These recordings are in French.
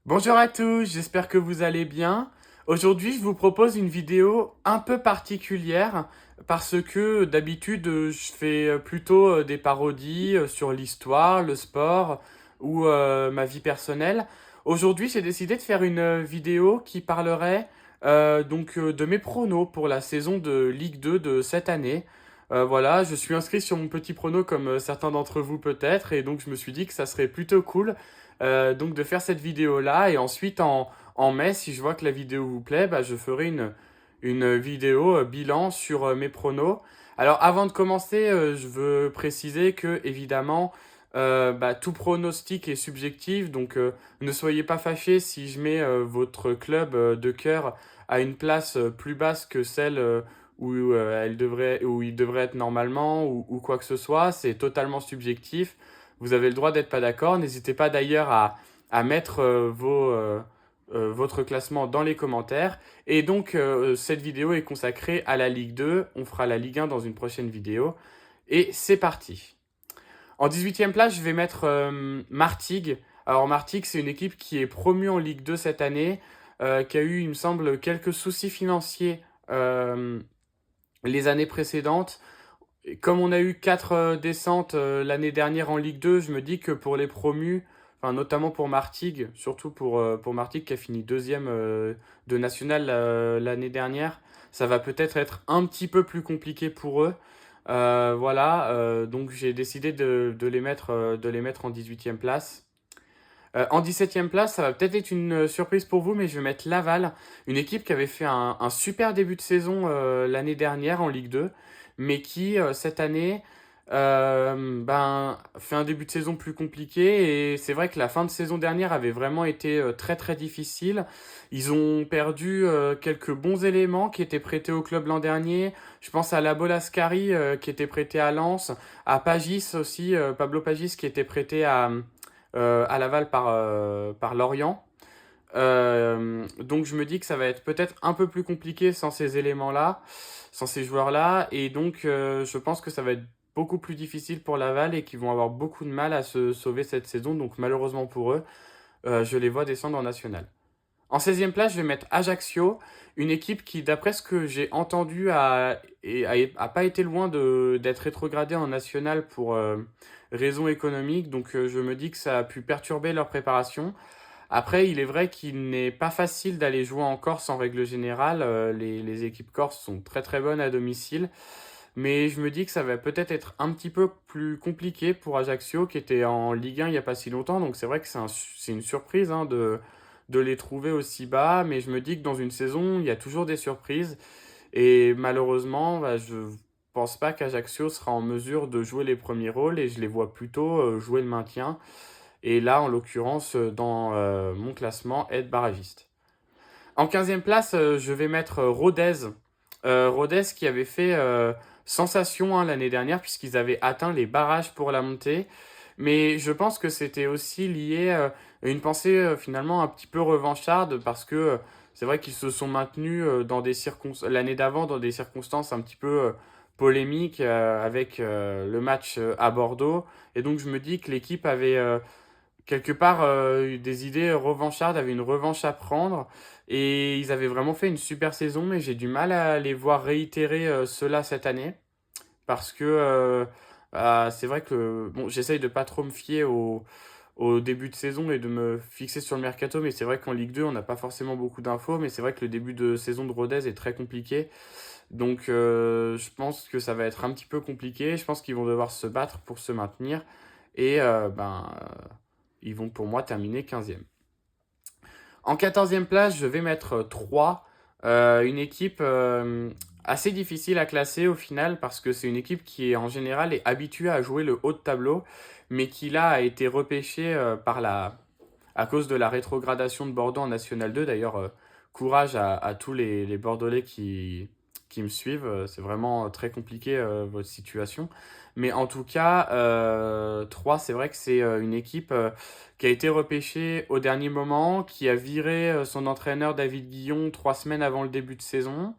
Bonjour à tous, j'espère que vous allez bien. Aujourd'hui, je vous propose une vidéo un peu particulière parce que d'habitude, je fais plutôt des parodies sur l'histoire, le sport ou ma vie personnelle. Aujourd'hui, j'ai décidé de faire une vidéo qui parlerait de mes pronos pour la saison de Ligue 2 de cette année. Voilà, je suis inscrit sur mon petit prono comme certains d'entre vous peut-être et donc je me suis dit que ça serait plutôt cool donc de faire cette vidéo-là. Et ensuite, en mai, si je vois que la vidéo vous plaît, bah, je ferai une vidéo bilan sur mes pronos. Alors, avant de commencer, je veux préciser que, évidemment, tout pronostic est subjectif. Donc, ne soyez pas fâchés si je mets votre club de cœur à une place plus basse que celle où il devrait être normalement ou quoi que ce soit. C'est totalement subjectif. Vous avez le droit d'être pas d'accord. N'hésitez pas d'ailleurs à mettre votre classement dans les commentaires. Et donc, cette vidéo est consacrée à la Ligue 2. On fera la Ligue 1 dans une prochaine vidéo. Et c'est parti. En 18e place, je vais mettre Martigues. Alors, Martigues, c'est une équipe qui est promue en Ligue 2 cette année, qui a eu, il me semble, quelques soucis financiers les années précédentes. Et comme on a eu 4 descentes l'année dernière en Ligue 2, je me dis que pour les promus, enfin, notamment pour Martigues, surtout pour Martigues qui a fini deuxième de national l'année dernière, ça va peut-être être un petit peu plus compliqué pour eux. Voilà, donc j'ai décidé de les mettre en 18e place. En 17e place, ça va peut-être être une surprise pour vous, mais je vais mettre Laval, une équipe qui avait fait un super début de saison l'année dernière en Ligue 2, mais qui, cette année, fait un début de saison plus compliqué. Et c'est vrai que la fin de saison dernière avait vraiment été très très difficile. Ils ont perdu quelques bons éléments qui étaient prêtés au club l'an dernier. Je pense à la Bolascari qui était prêté à Lens, à Pagis aussi, Pablo Pagis qui était prêté à Laval par Lorient. Donc je me dis que ça va être peut-être un peu plus compliqué sans ces éléments-là, sans ces joueurs-là. Et donc je pense que ça va être beaucoup plus difficile pour Laval et qu'ils vont avoir beaucoup de mal à se sauver cette saison. Donc malheureusement pour eux, je les vois descendre en national. En 16e place, je vais mettre Ajaccio, une équipe qui, d'après ce que j'ai entendu, a pas été loin d'être rétrogradée en national pour raisons économiques. Donc je me dis que ça a pu perturber leur préparation. Après, il est vrai qu'il n'est pas facile d'aller jouer en Corse en règle générale. Les équipes corses sont très très bonnes à domicile. Mais je me dis que ça va peut-être être un petit peu plus compliqué pour Ajaccio qui était en Ligue 1 il n'y a pas si longtemps. Donc c'est vrai que c'est une surprise hein, de les trouver aussi bas. Mais je me dis que dans une saison, il y a toujours des surprises. Et malheureusement, je pense pas qu'Ajaccio sera en mesure de jouer les premiers rôles et je les vois plutôt jouer le maintien. Et là, en l'occurrence, dans mon classement, être barragiste. En 15e place, je vais mettre Rodez. Rodez qui avait fait sensation hein, l'année dernière puisqu'ils avaient atteint les barrages pour la montée. Mais je pense que c'était aussi lié à une pensée finalement un petit peu revancharde parce que c'est vrai qu'ils se sont maintenus l'année d'avant dans des circonstances un petit peu polémiques avec le match à Bordeaux. Et donc je me dis que l'équipe avait quelque part des idées revanchardes, avaient une revanche à prendre et ils avaient vraiment fait une super saison, mais j'ai du mal à les voir réitérer cela cette année parce que c'est vrai que bon, j'essaye de pas trop me fier au début de saison et de me fixer sur le mercato, mais c'est vrai qu'en Ligue 2 on n'a pas forcément beaucoup d'infos, mais c'est vrai que le début de saison de Rodez est très compliqué. Donc je pense que ça va être un petit peu compliqué. Je pense qu'ils vont devoir se battre pour se maintenir. Et ils vont pour moi terminer 15e. En 14e place, je vais mettre 3. Une équipe assez difficile à classer au final parce que c'est une équipe qui est en général est habituée à jouer le haut de tableau, mais qui là a été repêchée à cause de la rétrogradation de Bordeaux en National 2. D'ailleurs, courage à tous les Bordelais qui me suivent. C'est vraiment très compliqué votre situation. Mais en tout cas, 3, c'est vrai que c'est une équipe qui a été repêchée au dernier moment, qui a viré son entraîneur David Guillon 3 semaines avant le début de saison.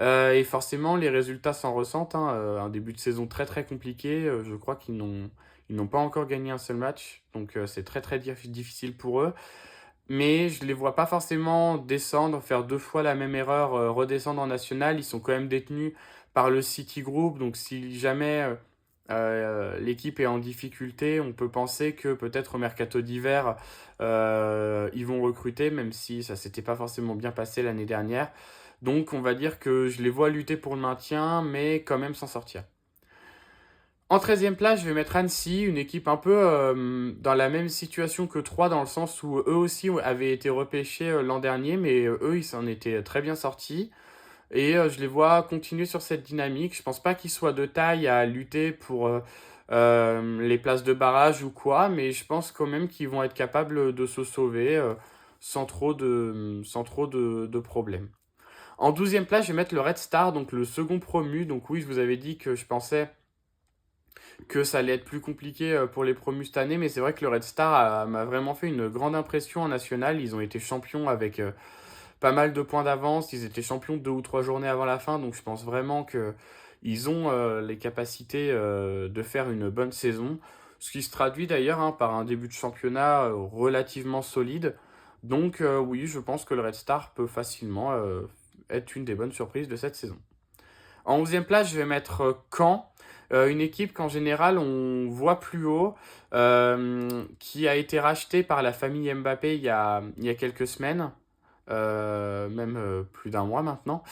Et forcément, les résultats s'en ressentent. Hein. Un début de saison très très compliqué. Je crois ils n'ont pas encore gagné un seul match. Donc c'est très très difficile pour eux. mais je les vois pas forcément descendre, faire 2 fois la même erreur, redescendre en national. Ils sont quand même détenus par le City Group, donc si jamais, l'équipe est en difficulté, on peut penser que peut-être au mercato d'hiver, ils vont recruter, même si ça s'était pas forcément bien passé l'année dernière. Donc on va dire que je les vois lutter pour le maintien, mais quand même s'en sortir. En 13e place, je vais mettre Annecy, une équipe un peu dans la même situation que Troyes, dans le sens où eux aussi avaient été repêchés l'an dernier, mais eux, ils s'en étaient très bien sortis. Et je les vois continuer sur cette dynamique. Je pense pas qu'ils soient de taille à lutter pour les places de barrage ou quoi, mais je pense quand même qu'ils vont être capables de se sauver sans trop de problèmes. En 12e place, je vais mettre le Red Star, donc le second promu. Donc oui, je vous avais dit que je pensais que ça allait être plus compliqué pour les promus cette année, mais c'est vrai que le Red Star m'a vraiment fait une grande impression en national. Ils ont été champions avec pas mal de points d'avance. Ils étaient champions 2 ou 3 journées avant la fin, donc je pense vraiment que ils ont les capacités de faire une bonne saison. Ce qui se traduit d'ailleurs par un début de championnat relativement solide. Donc oui, je pense que le Red Star peut facilement être une des bonnes surprises de cette saison. En 11e place, je vais mettre Caen, une équipe qu'en général on voit plus haut, qui a été rachetée par la famille Mbappé il y a quelques semaines, même plus d'un mois maintenant.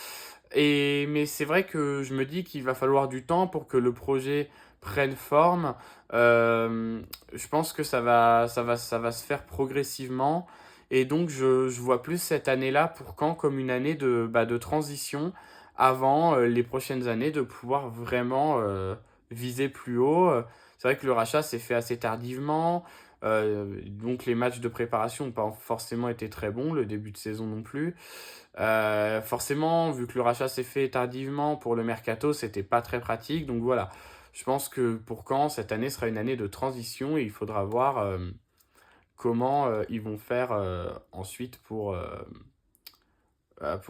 Mais c'est vrai que je me dis qu'il va falloir du temps pour que le projet prenne forme. Je pense que ça va se faire progressivement. Et donc, je vois plus cette année-là pour Caen comme une année de transition avant les prochaines années de pouvoir vraiment viser plus haut. C'est vrai que le rachat s'est fait assez tardivement. Donc, les matchs de préparation n'ont pas forcément été très bons, le début de saison non plus. Forcément, vu que le rachat s'est fait tardivement pour le mercato, c'était pas très pratique. Donc voilà, je pense que pour Caen, cette année sera une année de transition et il faudra voir comment ils vont faire ensuite pour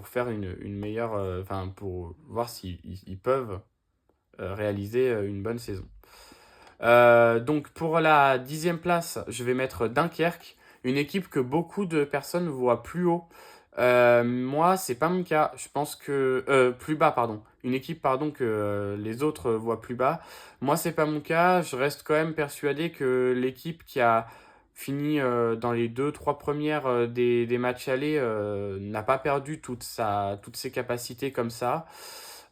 faire une meilleure. Enfin, pour voir s'ils ils peuvent réaliser une bonne saison. Donc pour la 10e place, je vais mettre Dunkerque, une équipe que beaucoup de personnes voient plus haut. Moi, c'est pas mon cas. Je pense que plus bas, pardon. Une équipe, pardon, que les autres voient plus bas. Moi, c'est pas mon cas. Je reste quand même persuadé que l'équipe qui a fini dans les 2, 3 premières des matchs allés n'a pas perdu toutes ses capacités comme ça.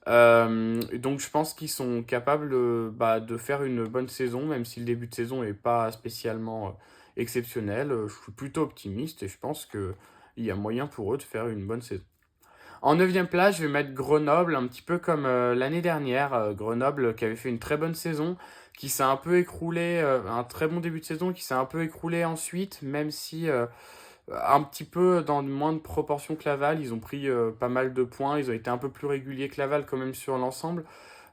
Donc je pense qu'ils sont capables de faire une bonne saison, même si le début de saison n'est pas spécialement exceptionnel. Je suis plutôt optimiste et je pense qu'il y a moyen pour eux de faire une bonne saison. En 9e place, je vais mettre Grenoble, un petit peu comme l'année dernière. Grenoble qui avait fait une très bonne saison, qui s'est un peu écroulé, un très bon début de saison, qui s'est un peu écroulé ensuite, même si un petit peu dans moins de proportions que Laval. Ils ont pris pas mal de points. Ils ont été un peu plus réguliers que Laval quand même sur l'ensemble.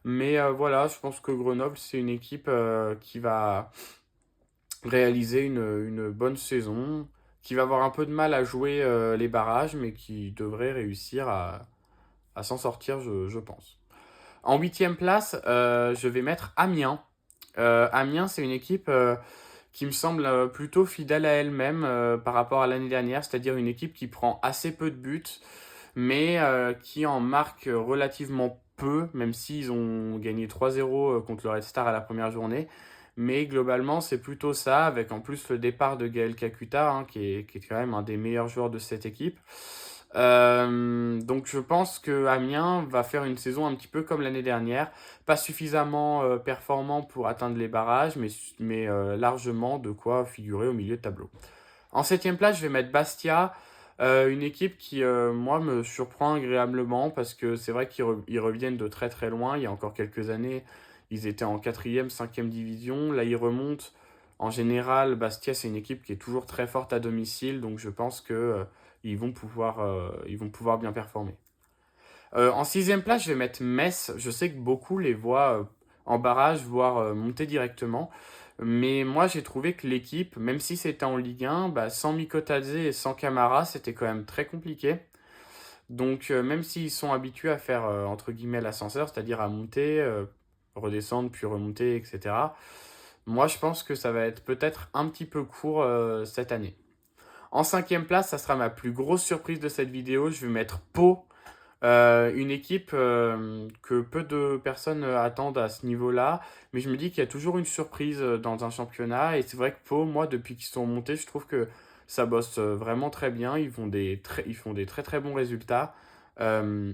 Mais voilà, je pense que Grenoble, c'est une équipe qui va réaliser une bonne saison, qui va avoir un peu de mal à jouer les barrages, mais qui devrait réussir à s'en sortir, je pense. En 8e place, je vais mettre Amiens. Amiens, c'est une équipe qui me semble plutôt fidèle à elle-même par rapport à l'année dernière, c'est-à-dire une équipe qui prend assez peu de buts, mais qui en marque relativement peu, même s'ils ont gagné 3-0 contre le Red Star à la première journée. Mais globalement, c'est plutôt ça, avec en plus le départ de Gaël Kakuta, qui est quand même un des meilleurs joueurs de cette équipe. Donc je pense que Amiens va faire une saison un petit peu comme l'année dernière, pas suffisamment performant pour atteindre les barrages, mais largement de quoi figurer au milieu de tableau. En 7e place, je vais mettre Bastia, une équipe qui, moi, me surprend agréablement parce que c'est vrai qu'ils reviennent de très très loin. Il y a encore quelques années, ils étaient en 4e, 5e division. Là, ils remontent. En général, Bastia, c'est une équipe qui est toujours très forte à domicile, donc je pense que ils vont pouvoir bien performer. En 6e place, je vais mettre Metz. Je sais que beaucoup les voient en barrage, voire monter directement. Mais moi, j'ai trouvé que l'équipe, même si c'était en Ligue 1, sans Mikotadze et sans Camara, c'était quand même très compliqué. Donc, même s'ils sont habitués à faire, entre guillemets, l'ascenseur, c'est-à-dire à monter, redescendre, puis remonter, etc., moi, je pense que ça va être peut-être un petit peu court cette année. En cinquième place, ça sera ma plus grosse surprise de cette vidéo. Je vais mettre Pau, une équipe que peu de personnes attendent à ce niveau-là. Mais je me dis qu'il y a toujours une surprise dans un championnat. Et c'est vrai que Pau, moi, depuis qu'ils sont montés, je trouve que ça bosse vraiment très bien. Ils font des très très bons résultats. Euh,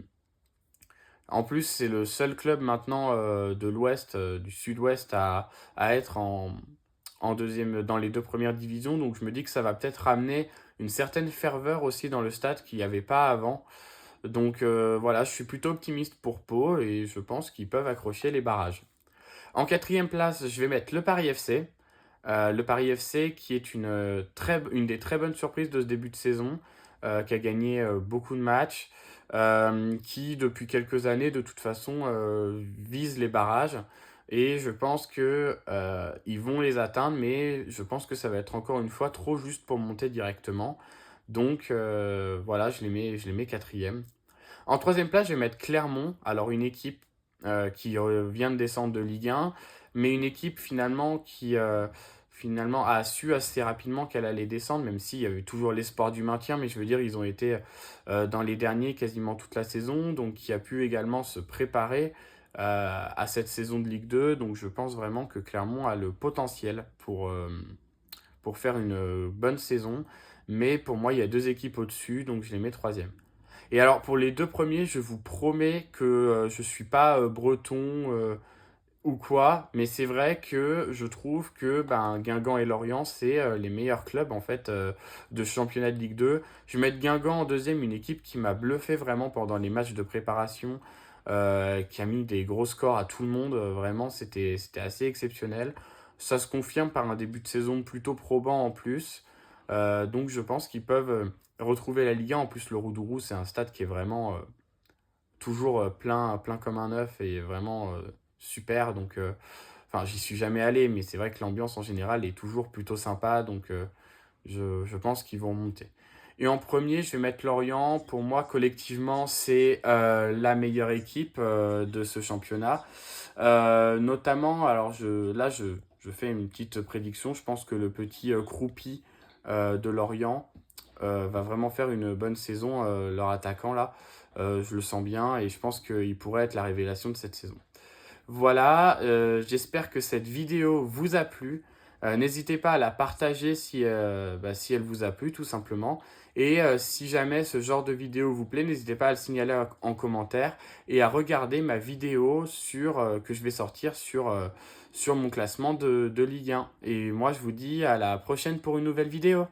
En plus, c'est le seul club maintenant de l'Ouest, du Sud-Ouest à être en deuxième, dans les deux premières divisions. Donc je me dis que ça va peut-être ramener une certaine ferveur aussi dans le stade qu'il n'y avait pas avant. Donc voilà, je suis plutôt optimiste pour Pau et je pense qu'ils peuvent accrocher les barrages. En quatrième place, je vais mettre le Paris FC. Le Paris FC qui est une des très bonnes surprises de ce début de saison, qui a gagné beaucoup de matchs, qui depuis quelques années de toute façon vise les barrages. Et je pense que ils vont les atteindre, mais je pense que ça va être encore une fois trop juste pour monter directement. Donc voilà, je les mets quatrième. En troisième place, je vais mettre Clermont. Alors une équipe qui vient de descendre de Ligue 1, mais une équipe finalement a su assez rapidement qu'elle allait descendre, même s'il y avait toujours l'espoir du maintien, mais je veux dire, ils ont été dans les derniers quasiment toute la saison, donc qui a pu également se préparer à cette saison de Ligue 2. Donc je pense vraiment que Clermont a le potentiel pour faire une bonne saison, mais pour moi, il y a deux équipes au-dessus, donc je les mets troisième. Et alors pour les deux premiers, je vous promets que je suis pas breton ou quoi, mais c'est vrai que je trouve que ben, Guingamp et Lorient, c'est les meilleurs clubs en fait de championnat de Ligue 2. Je vais mettre Guingamp en deuxième, une équipe qui m'a bluffé vraiment pendant les matchs de préparation, qui a mis des gros scores à tout le monde. Vraiment, c'était assez exceptionnel. Ça se confirme par un début de saison plutôt probant en plus. Donc je pense qu'ils peuvent retrouver la Ligue 1. En plus, le Roudourou, c'est un stade qui est vraiment toujours plein comme un œuf et vraiment super. Donc, enfin, j'y suis jamais allé, mais c'est vrai que l'ambiance en général est toujours plutôt sympa. Donc, je pense qu'ils vont monter. Et en premier, je vais mettre Lorient. Pour moi, collectivement, c'est la meilleure équipe de ce championnat. Notamment, alors je fais une petite prédiction. Je pense que le petit Croupi de Lorient va vraiment faire une bonne saison, leur attaquant là. Je le sens bien et je pense qu'il pourrait être la révélation de cette saison. Voilà, j'espère que cette vidéo vous a plu. N'hésitez pas à la partager si elle vous a plu, tout simplement. Et si jamais ce genre de vidéo vous plaît, n'hésitez pas à le signaler en commentaire et à regarder ma vidéo que je vais sortir sur mon classement de Ligue 1. Et moi, je vous dis à la prochaine pour une nouvelle vidéo.